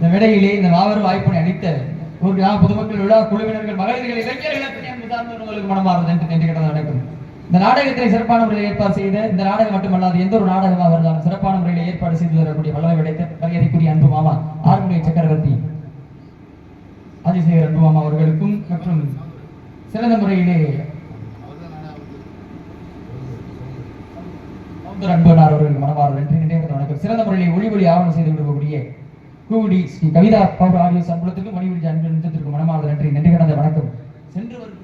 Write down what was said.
மேடையிலே இந்த மாபெரும் வாய்ப்பினை அளித்த ஒரு கிராம பொதுமக்கள் விழா குழுவினர்கள் மகளிர்கள் இளைஞர்களுக்கு மனமாறுவது என்று கேட்டது நடக்கும். இந்த நாடகத்தை சிறப்பான முறையில் ஏற்பாடு செய்த இந்த நாடகம் மட்டுமல்லாது எந்த ஒரு நாடகமாக இருந்தாலும் சிறப்பான முறையில் ஏற்பாடு செய்து வரக்கூடிய வல்லமை விடைத்த மரியாதைக்குரிய அன்பு மாமா ஆறுமுறை சக்கரவர்த்தி ஆதிசேகர் அன்பு மாமா அவர்களுக்கும் மற்றும் சிறந்த முறையிலே அன்பனார் அவர்களுக்கு மனமாறுவது என்று நினைவு வணக்கம். சிறந்த முறையில் ஒளி ஆவணம் செய்து கொடுக்கக்கூடிய கூடி ஸ்ரீ கவிதா பவர் ஆடியோ சம்பளத்துக்கு மணிவெளி அன்பு நிறுத்தத்திற்கு மனமாறுதல் நன்றி கடந்த வணக்கம். சென்று வரும்